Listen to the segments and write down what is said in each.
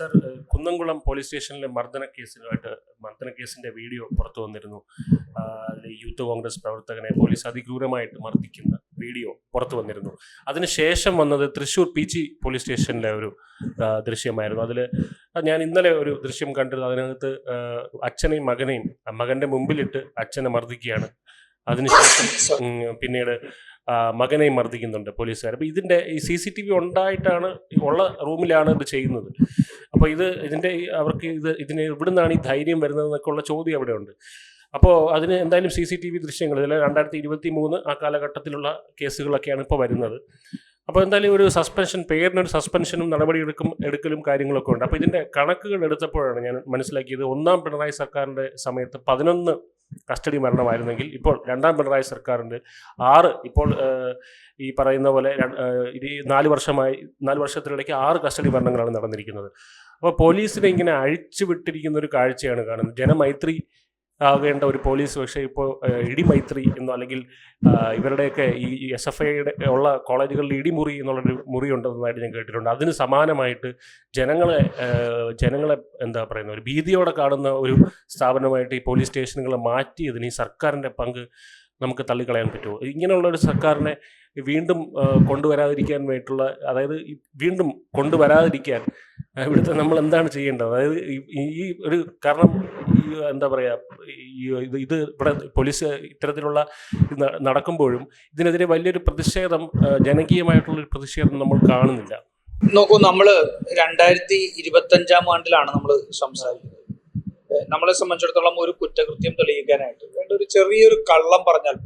Sir, Kunnamkulam police സ്റ്റേഷനിലെ മർദ്ദന കേസിന്റെ video പുറത്തു വന്നിരുന്നു. അതിൽ യൂത്ത് കോൺഗ്രസ് പ്രവർത്തകനെ പോലീസ് അതിക്രൂരമായിട്ട് മർദ്ദിക്കുന്ന വീഡിയോ പുറത്തു വന്നിരുന്നു. അതിനുശേഷം വന്നത് തൃശ്ശൂർ PG പോലീസ് സ്റ്റേഷനിലെ ഒരു ദൃശ്യമായിരുന്നു. അതിൽ ഞാൻ ഇന്നലെ ഒരു ദൃശ്യം കണ്ടിരുന്നു. അതിനകത്ത് അച്ഛനെയും മകൻ്റെ മുമ്പിലിട്ട് അച്ഛനെ മർദ്ദിക്കുകയാണ്. അതിനുശേഷം പിന്നീട് മകനെയും മർദ്ദിക്കുന്നുണ്ട് പോലീസുകാർ. അപ്പോൾ ഇതിൻ്റെ ഈ CCTV ഉണ്ടായിട്ടാണ് ഉള്ള റൂമിലാണ് ഇത് ചെയ്യുന്നത്. അപ്പോൾ അവർക്ക് ഇതിന് ഇവിടുന്നാണ് ഈ ധൈര്യം വരുന്നതെന്നൊക്കെ ഉള്ള ചോദ്യം അവിടെ ഉണ്ട്. അപ്പോൾ അതിന് എന്തായാലും CCTV ദൃശ്യങ്ങൾ ഇതിൽ 2023 ആ കാലഘട്ടത്തിലുള്ള കേസുകളൊക്കെയാണ് ഇപ്പോൾ വരുന്നത്. അപ്പോൾ എന്തായാലും ഒരു പേരിനൊരു സസ്പെൻഷനും എടുക്കലും കാര്യങ്ങളൊക്കെ ഉണ്ട്. അപ്പോൾ ഇതിൻ്റെ കണക്കുകൾ എടുത്തപ്പോഴാണ് ഞാൻ മനസ്സിലാക്കിയത്, ഒന്നാം പിണറായി സർക്കാരിൻ്റെ സമയത്ത് 11 കസ്റ്റഡി മരണമായിരുന്നെങ്കിൽ ഇപ്പോൾ രണ്ടാം പിണറായി സർക്കാരിൻ്റെ 6, ഇപ്പോൾ ഈ പറയുന്ന പോലെ 4 വർഷത്തിനിടയ്ക്ക് 6 കസ്റ്റഡി മരണങ്ങളാണ് നടന്നിരിക്കുന്നത്. അപ്പോൾ പോലീസിനെ ഇങ്ങനെ അഴിച്ചു വിട്ടിരിക്കുന്ന ഒരു കാഴ്ചയാണ് കാണുന്നത്. ജനമൈത്രി ആകേണ്ട ഒരു പോലീസ് പക്ഷേ ഇപ്പോൾ ഇടിമൈത്രി എന്നോ അല്ലെങ്കിൽ ഇവരുടെയൊക്കെ ഈ SFIയുടെ ഉള്ള കോളേജുകളിൽ ഇടിമുറി എന്നുള്ളൊരു മുറി ഉണ്ടെന്നതായിട്ട് ഞാൻ കേട്ടിട്ടുണ്ട്. അതിന് സമാനമായിട്ട് ജനങ്ങളെ എന്താ പറയുന്ന ഒരു ഭീതിയോടെ കാണുന്ന ഒരു സ്ഥാപനമായിട്ട് ഈ പോലീസ് സ്റ്റേഷനുകളെ മാറ്റിയതിന് ഈ സർക്കാരിൻ്റെ പങ്ക് നമുക്ക് തള്ളിക്കളയാൻ പറ്റുമോ? ഇങ്ങനെയുള്ളൊരു സർക്കാരിനെ വീണ്ടും കൊണ്ടുവരാതിരിക്കാൻ ഇവിടുത്തെ നമ്മൾ എന്താണ് ചെയ്യേണ്ടത്? അതായത് ഈ ഒരു കാരണം എന്താ പറയുക, ഇത് ഇവിടെ പോലീസ് ഇത്തരത്തിലുള്ള നടക്കുമ്പോഴും ഇതിനെതിരെ വലിയൊരു പ്രതിഷേധം, ജനകീയമായിട്ടുള്ളൊരു പ്രതിഷേധം നമ്മൾ കാണുന്നില്ല. നോക്കൂ, നമ്മള് 2025 ആണ്ടിലാണ് നമ്മൾ സംസാരിക്കുന്നത്. നമ്മളെ സംബന്ധിച്ചിടത്തോളം ഒരു കുറ്റകൃത്യം തെളിയിക്കാനായിട്ട് വേണ്ട ഒരു ചെറിയൊരു കള്ളം പറഞ്ഞാൽ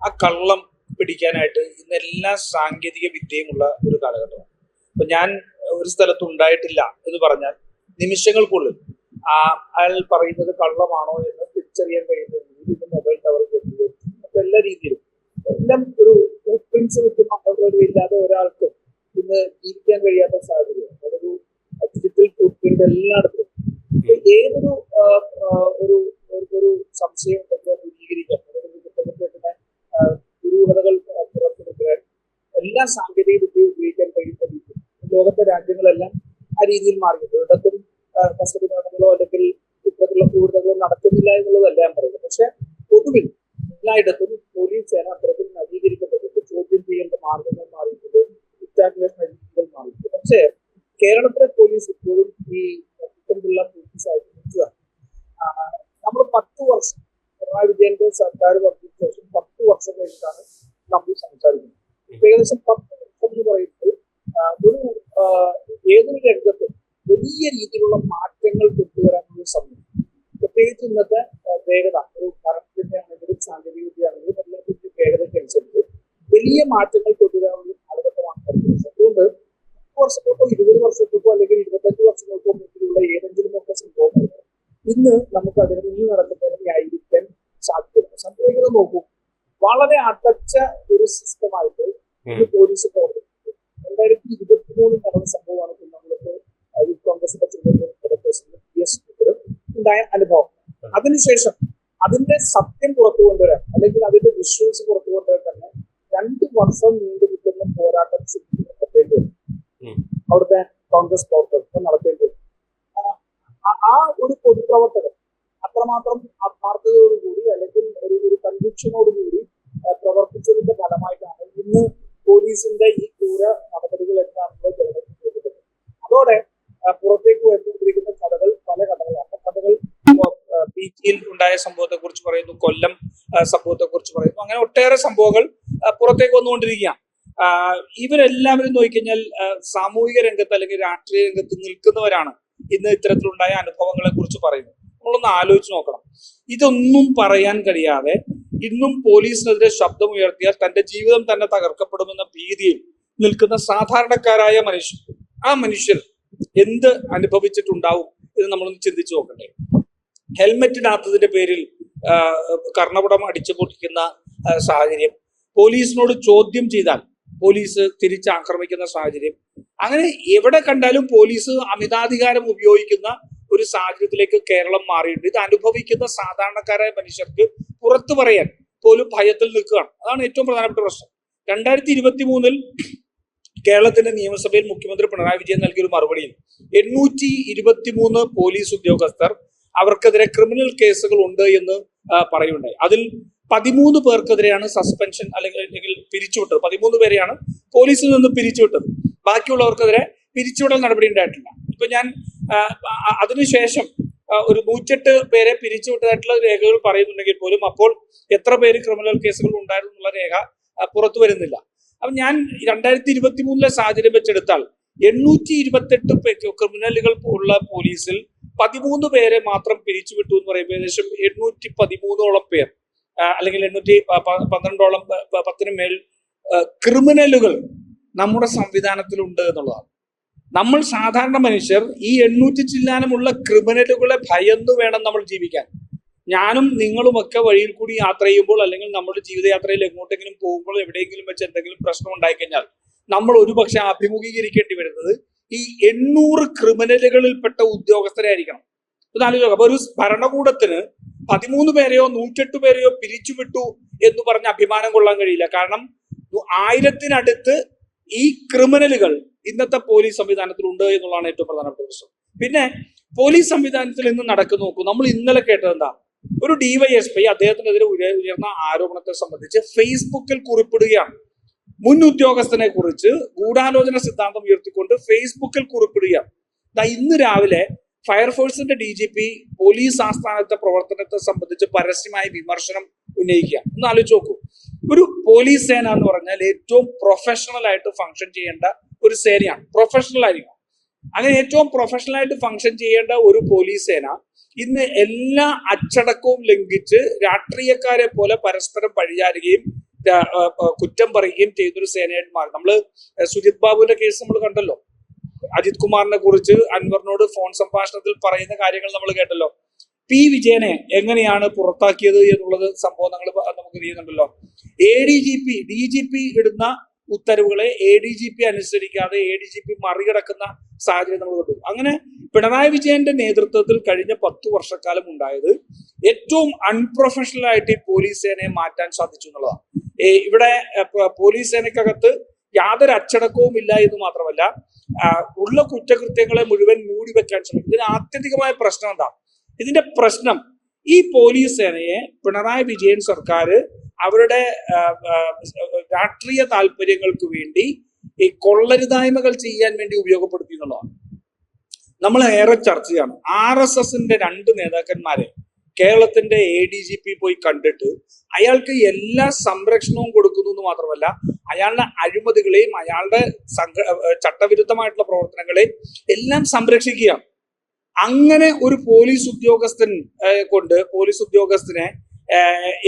ആ കള്ളം പിടിക്കാനായിട്ട് ഇന്ന് എല്ലാ സാങ്കേതിക വിദ്യയുമുള്ള ഒരു കാലഘട്ടമാണ്. അപ്പൊ ഞാൻ ഒരു സ്ഥലത്ത് ഉണ്ടായിട്ടില്ല എന്ന് പറഞ്ഞാൽ നിമിഷങ്ങൾക്കുള്ളിൽ അയാൾ പറയുന്നത് കള്ളമാണോ എന്ന് തിരിച്ചറിയാൻ കഴിയുന്ന രീതിയിൽ മൊബൈൽ ടവർ കേന്ദ്രീകരിച്ചു എല്ലാ രീതിയിലും എല്ലാം ഒരു പ്രിൻസ് വിട്ടും ഇല്ലാതെ ഒരാൾക്കും ഇന്ന് ജീവിക്കാൻ കഴിയാത്ത സാഹചര്യം. അതൊരു ഡിജിറ്റൽ ഫുട്പ്രിന്റ് എല്ലായിടത്തും ഏതൊരു ഒരു സംശയം ദൂരീകരിക്കാൻ കുറ്റകൃത്യത്തിന് ദുരൂഹതകൾ പുറത്തെടുക്കാൻ എല്ലാ സാങ്കേതിക വിദ്യയും ഉപയോഗിക്കാൻ കഴിയുന്ന രീതിയിൽ ലോകത്തെ രാജ്യങ്ങളെല്ലാം ആ രീതിയിൽ മാറിയിട്ടുണ്ട്. ഒരിടത്തും കസ്റ്റഡി മരണങ്ങളോ അല്ലെങ്കിൽ ഇത്തരത്തിലുള്ള ക്രൂരതകളോ നടക്കുന്നില്ല എന്നുള്ളതല്ല ഞാൻ പറയുന്നത്. പക്ഷെ പൊതുവിൽ എല്ലായിടത്തും പോലീസ് സേന അത്തരത്തിൽ നവീകരിക്കപ്പെട്ടിട്ടുണ്ട്. ചോദ്യം ചെയ്യേണ്ട മാർഗങ്ങൾ മാറിയിട്ടുണ്ട്, കുറ്റാന്വേഷണ രീതികൾ മാറിയിട്ടുണ്ട്. പക്ഷേ കേരളത്തിലെ പോലീസ് ഇപ്പോഴും ഈ ഇത്തരത്തിലുള്ള പോലീസായിട്ട് നിൽക്കുകയാണ്. നമ്മൾ 10 വർഷം പിണറായി വിജയന്റെ സർക്കാർ വന്നതിന് ശേഷം 10 വർഷം കഴിഞ്ഞിട്ടാണ് നമ്മൾ സംസാരിക്കുന്നത്. ഏകദേശം 10 വർഷം എന്ന് പറയുന്നത് ഏതൊരു രംഗത്തും വലിയ രീതിയിലുള്ള മാറ്റങ്ങൾ കൊണ്ടുവരാനുള്ള സമയം. പ്രത്യേകിച്ച് ഇന്നത്തെ വേഗത, ഒരു ഭരണത്തിന്റെ ആണെങ്കിലും സാങ്കേതിക വിദ്യ ആണെങ്കിലും എല്ലാത്തിന്റെ വേഗതയ്ക്കനുസരിച്ച് വലിയ മാറ്റങ്ങൾ കൊണ്ടുവരാനുള്ള കാലഘട്ടമാണ്. അതുകൊണ്ട് 10 വർഷങ്ങൾക്കോ 20 വർഷങ്ങൾക്കോ അല്ലെങ്കിൽ 25 വർഷങ്ങൾക്കോ മുമ്പിലുള്ള ഏതെങ്കിലും ഒക്കെ സംഭവങ്ങൾ ഇന്ന് നമുക്ക് ഇന്ന് നടക്കുന്നതിന് ന്യായീകരിക്കാൻ സാധ്യത സംഭവിക്കുന്നത് നോക്കൂ. വളരെ അടച്ച ഒരു സിസ്റ്റമായിട്ട് ഇന്ന് പോലീസ് പ്രവർത്തിക്കുന്നത് 2023 നടന്ന സംഭവമാണ്. കുന്നംകുളത്ത് യൂത്ത് കോൺഗ്രസിന്റെ ഉണ്ടായ അനുഭവം. അതിനുശേഷം അതിന്റെ സത്യം പുറത്തു കൊണ്ടുവരാൻ അല്ലെങ്കിൽ അതിന്റെ വിഷ്വൽസ് പുറത്തു കൊണ്ടുവരാൻ തന്നെ 2 വർഷം നീണ്ടു നിൽക്കുന്ന പോരാട്ടം നടത്തേണ്ടി വരും. അവിടുത്തെ കോൺഗ്രസ് പ്രവർത്തകർ നടത്തേണ്ടി വരും. ആ ഒരു പൊതുപ്രവർത്തകർ അത്രമാത്രം ആത്മാർത്ഥതയോടുകൂടി അല്ലെങ്കിൽ ഒരു കൺവിക്ഷനോടുകൂടി പ്രവർത്തിച്ചതിന്റെ ഫലമായിട്ടാണ് ഇന്ന് പോലീസിന്റെ ഈ ക്രൂര നടപടികൾ എന്താണെന്ന് ജനങ്ങൾക്ക് ബോധ്യപ്പെട്ടത്. അതോടെ പുറത്തേക്ക് വരുത്തിക്കൊണ്ടിരിക്കുന്ന പല കഥകളാണ്. കഥകൾ PG-യിൽ ഉണ്ടായ സംഭവത്തെ കുറിച്ച് പറയുന്നു, കൊല്ലം സംഭവത്തെ കുറിച്ച് പറയുന്നു. അങ്ങനെ ഒട്ടേറെ സംഭവങ്ങൾ പുറത്തേക്ക് വന്നുകൊണ്ടിരിക്കുകയാണ്. ഇവരെല്ലാവരും നോക്കിക്കഴിഞ്ഞാൽ സാമൂഹിക രംഗത്ത് അല്ലെങ്കിൽ രാഷ്ട്രീയ രംഗത്ത് നിൽക്കുന്നവരാണ് ഇന്ന് ഇത്തരത്തിലുണ്ടായ അനുഭവങ്ങളെ കുറിച്ച് പറയുന്നത്. നമ്മളൊന്ന് ആലോചിച്ച് നോക്കണം. ഇതൊന്നും പറയാൻ കഴിയാതെ ഇന്നും പോലീസിനെതിരെ ശബ്ദമുയർത്തിയാൽ തന്റെ ജീവിതം തന്നെ തകർക്കപ്പെടുമെന്ന ഭീതിയിൽ നിൽക്കുന്ന സാധാരണക്കാരായ മനുഷ്യർ എന്ത് അനുഭവിച്ചിട്ടുണ്ടാവും എന്ന് നമ്മളൊന്ന് ചിന്തിച്ചു നോക്കണ്ടേ. ഹെൽമെറ്റ് ഇടാത്തതിന്റെ പേരിൽ കർണപുടം അടിച്ചു പൊട്ടിക്കുന്ന സാഹചര്യം, പോലീസിനോട് ചോദ്യം ചെയ്താൽ പോലീസ് തിരിച്ചാക്രമിക്കുന്ന സാഹചര്യം, അങ്ങനെ എവിടെ കണ്ടാലും പോലീസ് അമിതാധികാരം ഉപയോഗിക്കുന്ന ഒരു സാഹചര്യത്തിലേക്ക് കേരളം മാറിയിട്ടുണ്ട്. ഇത് അനുഭവിക്കുന്ന സാധാരണക്കാരായ മനുഷ്യർക്ക് പുറത്തു പറയാൻ പോലും ഭയത്തിൽ നിൽക്കുകയാണ്. അതാണ് ഏറ്റവും പ്രധാനപ്പെട്ട പ്രശ്നം. 2023 കേരളത്തിന്റെ നിയമസഭയിൽ മുഖ്യമന്ത്രി പിണറായി വിജയൻ നൽകിയ ഒരു മറുപടിയിൽ 823 പോലീസ് ഉദ്യോഗസ്ഥർ അവർക്കെതിരെ ക്രിമിനൽ കേസുകൾ ഉണ്ട് എന്ന് പറയുണ്ടായി. അതിൽ 13 പേർക്കെതിരെയാണ് സസ്പെൻഷൻ അല്ലെങ്കിൽ പിരിച്ചുവിട്ടത്. 13 പേരെയാണ് പോലീസിൽ നിന്ന് പിരിച്ചുവിട്ടത്. ബാക്കിയുള്ളവർക്കെതിരെ പിരിച്ചുവിടൽ നടപടി ഉണ്ടായിട്ടില്ല. ഇപ്പൊ ഞാൻ അതിനുശേഷം ഒരു 108 പേരെ പിരിച്ചുവിട്ടതായിട്ടുള്ള രേഖകൾ പറയുന്നുണ്ടെങ്കിൽ പോലും അപ്പോൾ എത്ര പേര് ക്രിമിനൽ കേസുകൾ ഉണ്ടായിരുന്നു എന്നുള്ള രേഖ പുറത്തു വരുന്നില്ല. അപ്പൊ ഞാൻ 2023 സാഹചര്യം വെച്ചെടുത്താൽ 828 ക്രിമിനലുകൾ ഉള്ള പോലീസിൽ 13 പേരെ മാത്രം പിരിച്ചുവിട്ടു എന്ന് പറയുമ്പോൾ ഏകദേശം 813ഓളം പേർ അല്ലെങ്കിൽ 812ഓളം 10 മേൽ ക്രിമിനലുകൾ നമ്മുടെ സംവിധാനത്തിലുണ്ട് എന്നുള്ളതാണ്. നമ്മൾ സാധാരണ മനുഷ്യർ ഈ 800 ചില്ലാനമുള്ള ക്രിമിനലുകളെ ഭയന്നു വേണം നമ്മൾ ജീവിക്കാൻ. ഞാനും നിങ്ങളുമൊക്കെ വഴിയിൽ കൂടി യാത്ര ചെയ്യുമ്പോൾ അല്ലെങ്കിൽ നമ്മുടെ ജീവിതയാത്രയിൽ എങ്ങോട്ടെങ്കിലും പോകുമ്പോൾ എവിടെയെങ്കിലും വെച്ച് എന്തെങ്കിലും പ്രശ്നം ഉണ്ടായിക്കഴിഞ്ഞാൽ നമ്മൾ ഒരുപക്ഷെ അഭിമുഖീകരിക്കേണ്ടി വരുന്നത് ഈ 800 ക്രിമിനലുകളിൽപ്പെട്ട ഉദ്യോഗസ്ഥരായിരിക്കണം. ഇതാലോചിക്കുക. അപ്പൊ ഒരു ഭരണകൂടത്തിന് 13 പേരെയോ 108 പേരെയോ പിരിച്ചുവിട്ടു എന്ന് പറഞ്ഞ് അഭിമാനം കൊള്ളാൻ കഴിയില്ല. കാരണം 1000-നടുത്ത് ഈ ക്രിമിനലുകൾ ഇന്നത്തെ പോലീസ് സംവിധാനത്തിലുണ്ട് എന്നുള്ളതാണ് ഏറ്റവും പ്രധാനപ്പെട്ട പ്രശ്നം. പിന്നെ പോലീസ് സംവിധാനത്തിൽ ഇന്ന് നടക്കുന്നു നോക്കൂ. നമ്മൾ ഇന്നലെ കേട്ടത് എന്താ? ഒരു ഡിവൈഎസ്പി അദ്ദേഹത്തിനെതിരെ ഉയർന്ന ആരോപണത്തെ സംബന്ധിച്ച് ഫേസ്ബുക്കിൽ കുറിപ്പിടുകയാണ്. മുൻ ഉദ്യോഗസ്ഥനെ കുറിച്ച് ഗൂഢാലോചന സിദ്ധാന്തം ഉയർത്തിക്കൊണ്ട് ഫേസ്ബുക്കിൽ കുറിപ്പിടുകയാണ്. ഇന്ന് രാവിലെ ഫയർഫോഴ്സിന്റെ DGP പോലീസ് ആസ്ഥാനത്തെ പ്രവർത്തനത്തെ സംബന്ധിച്ച് പരസ്യമായ വിമർശനം ഉന്നയിക്കുക. ഒന്ന് ആലോചിച്ച് നോക്കൂ. ഒരു പോലീസ് സേന എന്ന് പറഞ്ഞാൽ ഏറ്റവും പ്രൊഫഷണൽ ആയിട്ട് ഫംഗ്ഷൻ ചെയ്യേണ്ട ഒരു സേനയാണ്. പ്രൊഫഷണൽ ആയിരിക്കും. അങ്ങനെ ഏറ്റവും പ്രൊഫഷണൽ ആയിട്ട് ഫംഗ്ഷൻ ചെയ്യേണ്ട ഒരു പോലീസ് സേന ഇന്ന് എല്ലാ അച്ചടക്കവും ലംഘിച്ച് രാഷ്ട്രീയക്കാരെ പോലെ പരസ്പരം പഴിചാരുകയും കുറ്റം പറയുകയും ചെയ്യുന്നൊരു സേനയായിട്ട് മാറി. നമ്മള് സുജിത് ബാബുവിന്റെ കേസ് നമ്മൾ കണ്ടല്ലോ. അജിത് കുമാറിനെ കുറിച്ച് അൻവറിനോട് ഫോൺ സംഭാഷണത്തിൽ പറയുന്ന കാര്യങ്ങൾ നമ്മൾ കേട്ടല്ലോ. P. വിജയനെ എങ്ങനെയാണ് പുറത്താക്കിയത് എന്നുള്ളത് സംഭവം നമുക്ക് ചെയ്യുന്നുണ്ടല്ലോ. DGP ഇടുന്ന ഉത്തരവുകളെ ADGP അനുസരിക്കാതെ ADGP മറികടക്കുന്ന സാഹചര്യം നമ്മൾ കണ്ടു. അങ്ങനെ പിണറായി വിജയന്റെ നേതൃത്വത്തിൽ കഴിഞ്ഞ 10 വർഷക്കാലം ഉണ്ടായത് ഏറ്റവും അൺപ്രൊഫഷണൽ ആയിട്ട് ഈ പോലീസ് സേനയെ മാറ്റാൻ സാധിച്ചു എന്നുള്ളതാണ്. ഇവിടെ പോലീസ് സേനയ്ക്കകത്ത് യാതൊരു അച്ചടക്കവും ഇല്ല എന്ന് മാത്രമല്ല ഉള്ള കുറ്റകൃത്യങ്ങളെ മുഴുവൻ മൂടി വെക്കാൻ ശ്രമിക്കും. ഇതിന് ആത്യന്തികമായ പ്രശ്നം എന്താ? ഇതിന്റെ പ്രശ്നം ഈ പോലീസ് സേനയെ പിണറായി വിജയൻ സർക്കാർ അവരുടെ രാഷ്ട്രീയ താല്പര്യങ്ങൾക്ക് വേണ്ടി ഈ കൊള്ളരുതായ്മകൾ ചെയ്യാൻ വേണ്ടി ഉപയോഗപ്പെടുത്തി എന്നുള്ളതാണ്. നമ്മൾ ഏറെ ചർച്ചയാണ്. RSSന്റെ 2 നേതാക്കന്മാരെ കേരളത്തിന്റെ ADGP പോയി കണ്ടിട്ട് അയാൾക്ക് എല്ലാ സംരക്ഷണവും കൊടുക്കുന്നു എന്ന് മാത്രമല്ല അയാളുടെ അഴിമതികളെയും അയാളുടെ ചട്ടവിരുദ്ധമായിട്ടുള്ള പ്രവർത്തനങ്ങളെയും എല്ലാം സംരക്ഷിക്കുക. അങ്ങനെ ഒരു പോലീസ് ഉദ്യോഗസ്ഥനെ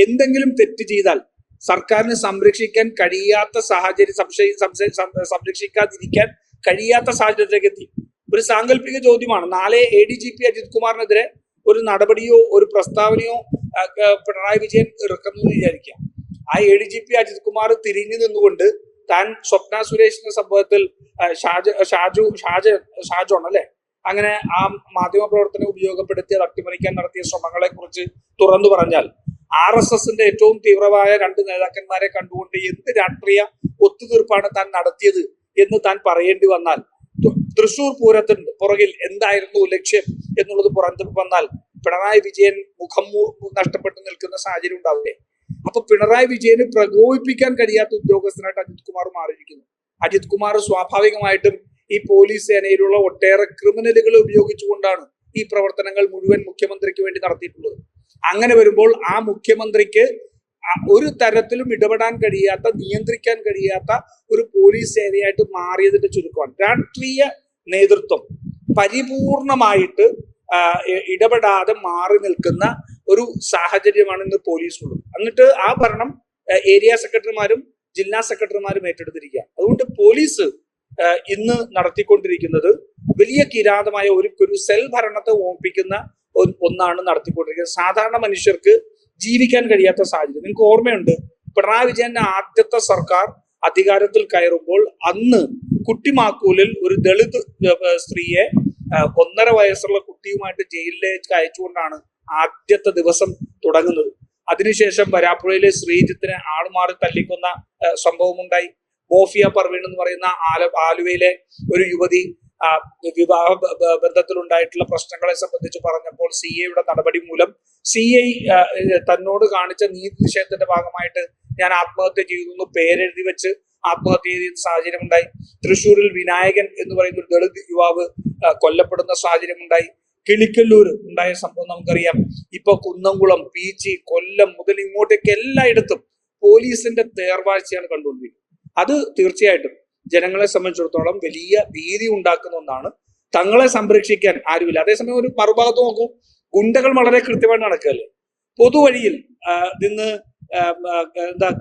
എന്തെങ്കിലും തെറ്റ് ചെയ്താൽ സർക്കാരിന് സംരക്ഷിക്കാൻ കഴിയാത്ത സാഹചര്യം സംരക്ഷിക്കാതിരിക്കാൻ കഴിയാത്ത സാഹചര്യത്തിലേക്ക് എത്തി. ഒരു സാങ്കല്പിക ചോദ്യമാണ്. നാളെ ADGP അജിത് കുമാറിനെതിരെ ഒരു നടപടിയോ ഒരു പ്രസ്താവനയോ പിണറായി വിജയൻ ഇറക്കുന്നു എന്ന് വിചാരിക്കുക. ആ ADGP അജിത് കുമാർ തിരിഞ്ഞു നിന്നുകൊണ്ട് താൻ സ്വപ്ന സുരേഷിന്റെ സംഭവത്തിൽ ഷാജോൺ അല്ലെ അങ്ങനെ ആ മാധ്യമ പ്രവർത്തനം ഉപയോഗപ്പെടുത്തി അത് അട്ടിമറിക്കാൻ നടത്തിയ ശ്രമങ്ങളെ കുറിച്ച് തുറന്നു പറഞ്ഞാൽ RSSന്റെ ഏറ്റവും തീവ്രമായ 2 നേതാക്കന്മാരെ കണ്ടുകൊണ്ട് എന്ത് രാഷ്ട്രീയ ഒത്തുതീർപ്പാണ് താൻ നടത്തിയത് എന്ന് താൻ പറയേണ്ടി വന്നാൽ തൃശൂർ പൂരത്തിന് പുറകിൽ എന്തായിരുന്നു ലക്ഷ്യം എന്നുള്ളത് പുറത്തു വന്നാൽ പിണറായി വിജയൻ മുഖം നഷ്ടപ്പെട്ടു നിൽക്കുന്ന സാഹചര്യം ഉണ്ടാവില്ലേ? അപ്പൊ പിണറായി വിജയന് പ്രകോപിപ്പിക്കാൻ കഴിയാത്ത ഉദ്യോഗസ്ഥനായിട്ട് അജിത് കുമാർ മാറിയിരിക്കുന്നു. അജിത് കുമാർ സ്വാഭാവികമായിട്ടും ഈ പോലീസ് സേനയിലുള്ള ഒട്ടേറെ ക്രിമിനലുകളെ ഉപയോഗിച്ചുകൊണ്ടാണ് ഈ പ്രവർത്തനങ്ങൾ മുഴുവൻ മുഖ്യമന്ത്രിക്ക് വേണ്ടി നടത്തിയിട്ടുള്ളത്. അങ്ങനെ വരുമ്പോൾ ആ മുഖ്യമന്ത്രിക്ക് ഒരു തരത്തിലും ഇടപെടാൻ കഴിയാത്ത നിയന്ത്രിക്കാൻ കഴിയാത്ത ഒരു പോലീസ് സേനയായിട്ട് മാറിയതിന്റെ ചുരുക്കമാണ്. രാഷ്ട്രീയ നേതൃത്വം പരിപൂർണമായിട്ട് ഇടപെടാതെ മാറി നിൽക്കുന്ന ഒരു സാഹചര്യമാണ് ഇന്ന് പോലീസിനുള്ളത്. എന്നിട്ട് ആ ഭരണം ഏരിയ സെക്രട്ടറിമാരും ജില്ലാ സെക്രട്ടറിമാരും ഏറ്റെടുത്തിരിക്കുക. അതുകൊണ്ട് പോലീസ് ഇന്ന് നടത്തിക്കൊണ്ടിരിക്കുന്നത് വലിയ കിരാതമായ ഒരു സെൽ ഭരണത്തെ ഓർപ്പിക്കുന്ന ഒന്നാണ് നടത്തിക്കൊണ്ടിരിക്കുന്നത്. സാധാരണ മനുഷ്യർക്ക് ജീവിക്കാൻ കഴിയാത്ത സാഹചര്യം. നിങ്ങൾക്ക് ഓർമ്മയുണ്ട്, പിണറായി വിജയന്റെ ആദ്യത്തെ സർക്കാർ അധികാരത്തിൽ കയറുമ്പോൾ അന്ന് കുട്ടിമാക്കൂലിൽ ഒരു ദളിത് സ്ത്രീയെ 1.5 വയസ്സുള്ള കുട്ടിയുമായിട്ട് ജയിലിലേക്ക് അയച്ചുകൊണ്ടാണ് ആദ്യത്തെ ദിവസം തുടങ്ങുന്നത്. അതിനുശേഷം വരാപ്പുഴയിലെ ശ്രീജിത്തിനെ ആളുമാറി തല്ലിക്കൊന്ന സംഭവമുണ്ടായി. മോഫിയ പർവീൺ എന്ന് പറയുന്ന ആലുവയിലെ ഒരു യുവതി വിവാഹ ബന്ധത്തിലുണ്ടായിട്ടുള്ള പ്രശ്നങ്ങളെ സംബന്ധിച്ച് പറഞ്ഞപ്പോൾ CIയുടെ നടപടി മൂലം CI തന്നോട് കാണിച്ച നീതി നിഷേധത്തിന്റെ ഭാഗമായിട്ട് ഞാൻ ആത്മഹത്യ ചെയ്തു പേരെഴുതി വെച്ച് ആത്മഹത്യ ചെയ്ത സാഹചര്യം ഉണ്ടായി. തൃശ്ശൂരിൽ വിനായകൻ എന്ന് പറയുന്ന ഒരു ദളിത് യുവാവ് കൊല്ലപ്പെടുന്ന സാഹചര്യം ഉണ്ടായി. കിളിക്കല്ലൂർ ഉണ്ടായ സംഭവം നമുക്കറിയാം. ഇപ്പൊ കുന്നംകുളം, പീച്ചി, കൊല്ലം മുതൽ ഇങ്ങോട്ടേക്ക് എല്ലായിടത്തും പോലീസിന്റെ തേർവാഴ്ചയാണ് കണ്ടുകൊണ്ടിരിക്കുന്നത്. അത് തീർച്ചയായിട്ടും ജനങ്ങളെ സംബന്ധിച്ചിടത്തോളം വലിയ ഭീതി ഉണ്ടാക്കുന്ന ഒന്നാണ്. തങ്ങളെ സംരക്ഷിക്കാൻ ആരുമില്ല. അതേസമയം ഒരു മറുഭാഗത്ത് നോക്കൂ, ഗുണ്ടകൾ വളരെ കൃത്യമായിട്ട് നടക്കുകയല്ലേ. പൊതുവഴിയിൽ നിന്ന്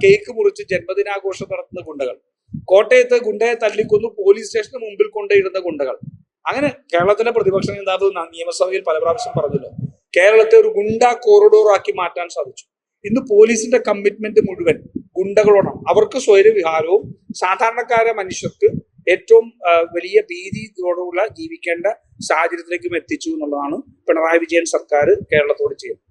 കേക്ക് മുറിച്ച് ജന്മദിനാഘോഷം നടത്തുന്ന ഗുണ്ടകൾ, കോട്ടയത്ത് ഗുണ്ടയെ തല്ലിക്കൊന്നു പോലീസ് സ്റ്റേഷന് മുമ്പിൽ കൊണ്ടുവരുന്ന ഗുണ്ടകൾ. അങ്ങനെ കേരളത്തിലെ പ്രതിപക്ഷ നേതാവ് നിയമസഭയിൽ പല പ്രാവശ്യം പറഞ്ഞല്ലോ, കേരളത്തെ ഒരു ഗുണ്ട കോറിഡോർ ആക്കി മാറ്റാൻ സാധിച്ചു. ഇന്ന് പോലീസിന്റെ കമ്മിറ്റ്മെന്റ് മുഴുവൻ ഗുണ്ടകളോടാണ്. അവർക്ക് സ്വൈരവിഹാരവും സാധാരണക്കാരായ മനുഷ്യർക്ക് ഏറ്റവും വലിയ ഭീതിയോടുള്ള ജീവിക്കേണ്ട സാഹചര്യത്തിലേക്കും എത്തിച്ചു എന്നുള്ളതാണ് പിണറായി വിജയൻ സർക്കാർ കേരളത്തോട് ചെയ്യുന്നത്.